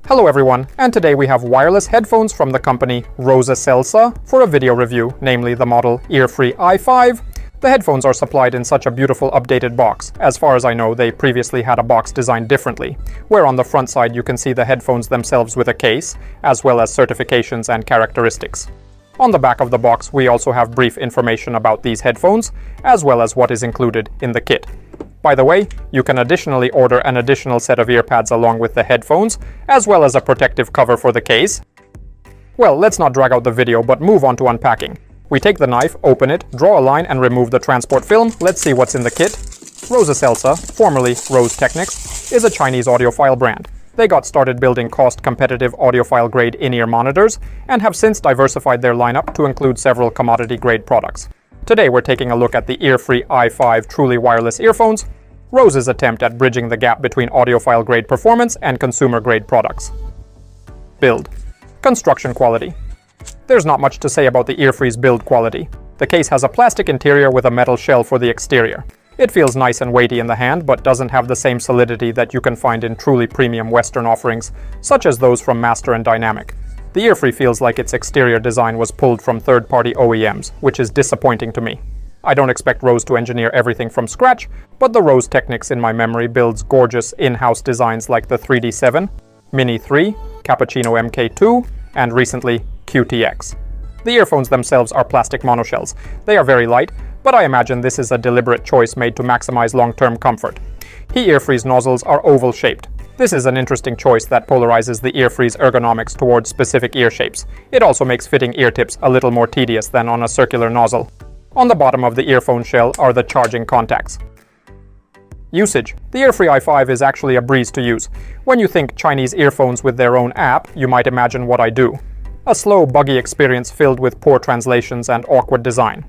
Hello everyone, and today we have wireless headphones from the company ROSESELSA for a video review, namely the model EARFREE-i5. The headphones are supplied in such a beautiful updated box. As far as I know, they previously had a box designed differently, where on the front side you can see the headphones themselves with a case, as well as certifications and characteristics. On the back of the box we also have brief information about these headphones, as well as what is included in the kit. By the way, you can additionally order an additional set of earpads along with the headphones, as well as a protective cover for the case. Well, let's not drag out the video, but move on to unpacking. We take the knife, open it, draw a line and remove the transport film. Let's see what's in the kit. ROSESELSA, formerly Rose Technics, is a Chinese audiophile brand. They got started building cost-competitive audiophile-grade in-ear monitors, and have since diversified their lineup to include several commodity-grade products. Today we're taking a look at the EARFREE-i5 truly wireless earphones, Rose's attempt at bridging the gap between audiophile-grade performance and consumer-grade products. Build. Construction quality. There's not much to say about the EarFree's build quality. The case has a plastic interior with a metal shell for the exterior. It feels nice and weighty in the hand, but doesn't have the same solidity that you can find in truly premium Western offerings, such as those from Master and Dynamic. The EarFree feels like its exterior design was pulled from third-party OEMs, which is disappointing to me. I don't expect Rose to engineer everything from scratch, but the Rose Technics in my memory builds gorgeous in-house designs like the 3D7, Mini 3, Cappuccino MK2, and recently QTX. The earphones themselves are plastic monoshells. They are very light, but I imagine this is a deliberate choice made to maximize long-term comfort. EarFree's nozzles are oval-shaped. This is an interesting choice that polarizes the EarFree's ergonomics towards specific ear shapes. It also makes fitting ear tips a little more tedious than on a circular nozzle. On the bottom of the earphone shell are the charging contacts. Usage. The EARFREE-i5 is actually a breeze to use. When you think Chinese earphones with their own app, you might imagine what I do. A slow, buggy experience filled with poor translations and awkward design.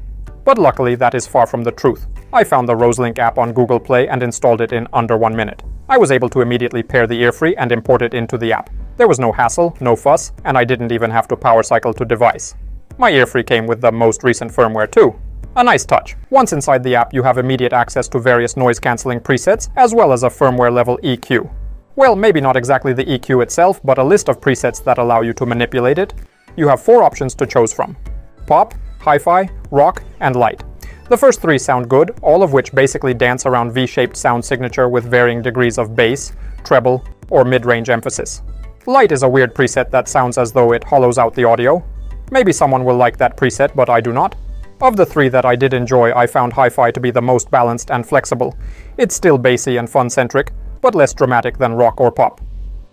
But luckily that is far from the truth. I found the RoseLink app on Google Play and installed it in under 1 minute. I was able to immediately pair the EarFree and import it into the app. There was no hassle, no fuss, and I didn't even have to power cycle to device. My EarFree came with the most recent firmware too. A nice touch. Once inside the app you have immediate access to various noise-cancelling presets, as well as a firmware-level EQ. Well, maybe not exactly the EQ itself, but a list of presets that allow you to manipulate it. You have 4 options to choose from: pop, hi-fi, rock, and light. The first 3 sound good, all of which basically dance around V-shaped sound signature with varying degrees of bass, treble, or mid-range emphasis. Light is a weird preset that sounds as though it hollows out the audio. Maybe someone will like that preset, but I do not. Of the 3 that I did enjoy, I found hi-fi to be the most balanced and flexible. It's still bassy and fun-centric, but less dramatic than rock or pop.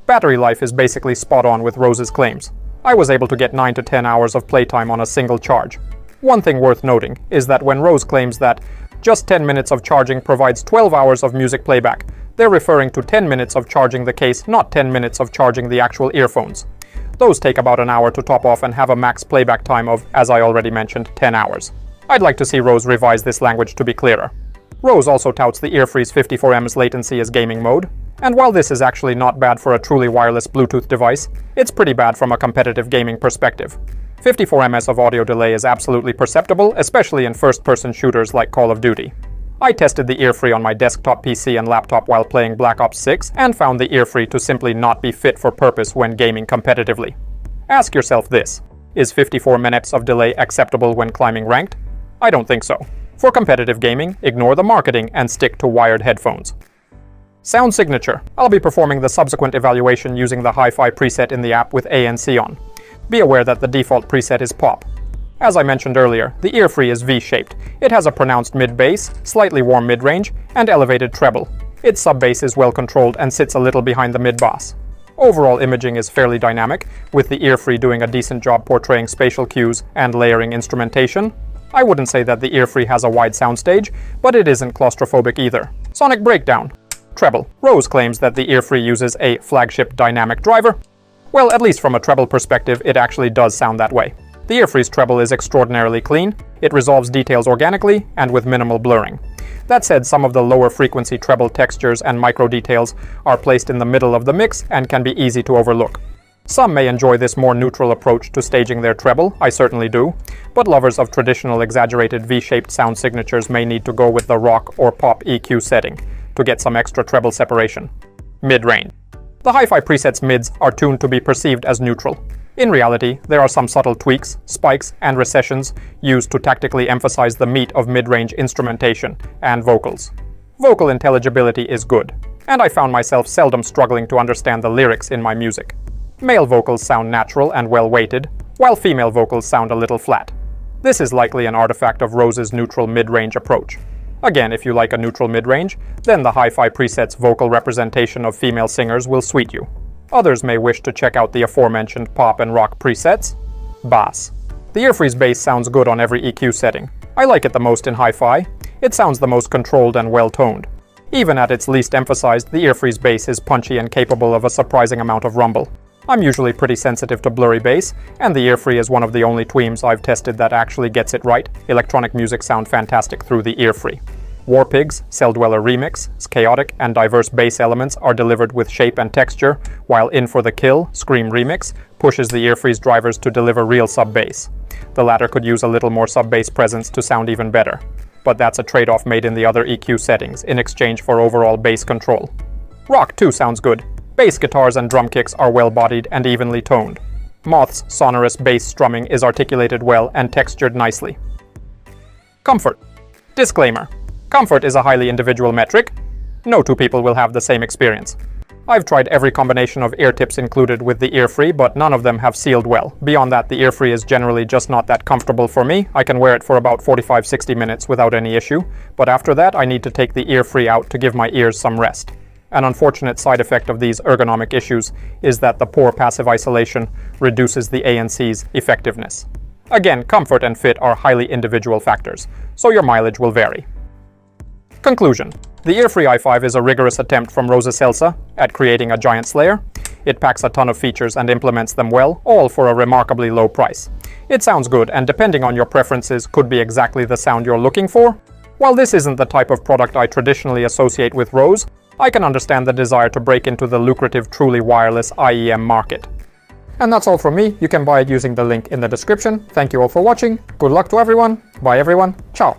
Battery life is basically spot on with Rose's claims. I was able to get 9 to 10 hours of playtime on a single charge. One thing worth noting is that when Rose claims that just 10 minutes of charging provides 12 hours of music playback, they're referring to 10 minutes of charging the case, not 10 minutes of charging the actual earphones. Those take about an hour to top off and have a max playback time of, as I already mentioned, 10 hours. I'd like to see Rose revise this language to be clearer. Rose also touts the EarFree's 54 ms latency as gaming mode, and while this is actually not bad for a truly wireless Bluetooth device, it's pretty bad from a competitive gaming perspective. 54 ms of audio delay is absolutely perceptible, especially in first-person shooters like Call of Duty. I tested the EarFree on my desktop PC and laptop while playing Black Ops 6 and found the EarFree to simply not be fit for purpose when gaming competitively. Ask yourself this: is 54 minutes of delay acceptable when climbing ranked? I don't think so. For competitive gaming, ignore the marketing and stick to wired headphones. Sound signature. I'll be performing the subsequent evaluation using the hi-fi preset in the app with ANC on. Be aware that the default preset is pop. As I mentioned earlier, the EarFree is V-shaped. It has a pronounced mid-bass, slightly warm mid-range, and elevated treble. Its sub-bass is well controlled and sits a little behind the mid-bass. Overall imaging is fairly dynamic, with the EarFree doing a decent job portraying spatial cues and layering instrumentation. I wouldn't say that the EarFree has a wide soundstage, but it isn't claustrophobic either. Sonic breakdown. Treble. Rose claims that the EarFree uses a flagship dynamic driver. Well, at least from a treble perspective, it actually does sound that way. The EarFree's treble is extraordinarily clean. It resolves details organically and with minimal blurring. That said, some of the lower frequency treble textures and micro details are placed in the middle of the mix and can be easy to overlook. Some may enjoy this more neutral approach to staging their treble, I certainly do, but lovers of traditional exaggerated V-shaped sound signatures may need to go with the rock or pop EQ setting to get some extra treble separation. Mid-range. The hi-fi preset's mids are tuned to be perceived as neutral. In reality, there are some subtle tweaks, spikes, and recessions used to tactically emphasize the meat of mid-range instrumentation and vocals. Vocal intelligibility is good, and I found myself seldom struggling to understand the lyrics in my music. Male vocals sound natural and well-weighted, while female vocals sound a little flat. This is likely an artifact of Rose's neutral mid-range approach. Again, if you like a neutral mid-range, then the hi-fi preset's vocal representation of female singers will suit you. Others may wish to check out the aforementioned pop and rock presets. Bass. The Earfree's bass sounds good on every EQ setting. I like it the most in hi-fi. It sounds the most controlled and well-toned. Even at its least emphasized, the Earfree's bass is punchy and capable of a surprising amount of rumble. I'm usually pretty sensitive to blurry bass, and the Earfree is one of the only tweams I've tested that actually gets it right. Electronic music sound fantastic through the Earfree. Warpig's Cell Dweller Remix's chaotic and diverse bass elements are delivered with shape and texture, while In For The Kill Scream Remix pushes the Earfree's drivers to deliver real sub-bass. The latter could use a little more sub-bass presence to sound even better, but that's a trade-off made in the other EQ settings in exchange for overall bass control. Rock too sounds good. Bass guitars and drum kicks are well-bodied and evenly toned. Moth's sonorous bass strumming is articulated well and textured nicely. Comfort. Disclaimer. Comfort is a highly individual metric. No two people will have the same experience. I've tried every combination of ear tips included with the Earfree, but none of them have sealed well. Beyond that, the Earfree is generally just not that comfortable for me. I can wear it for about 45-60 minutes without any issue, but after that I need to take the Earfree out to give my ears some rest. An unfortunate side effect of these ergonomic issues is that the poor passive isolation reduces the ANC's effectiveness. Again, comfort and fit are highly individual factors, so your mileage will vary. Conclusion. The Earfree-i5 is a rigorous attempt from ROSESELSA at creating a giant slayer. It packs a ton of features and implements them well, all for a remarkably low price. It sounds good, and depending on your preferences, could be exactly the sound you're looking for. While this isn't the type of product I traditionally associate with Rose, I can understand the desire to break into the lucrative truly wireless IEM market. And that's all from me. You can buy it using the link in the description. Thank you all for watching. Good luck to everyone. Bye everyone. Ciao.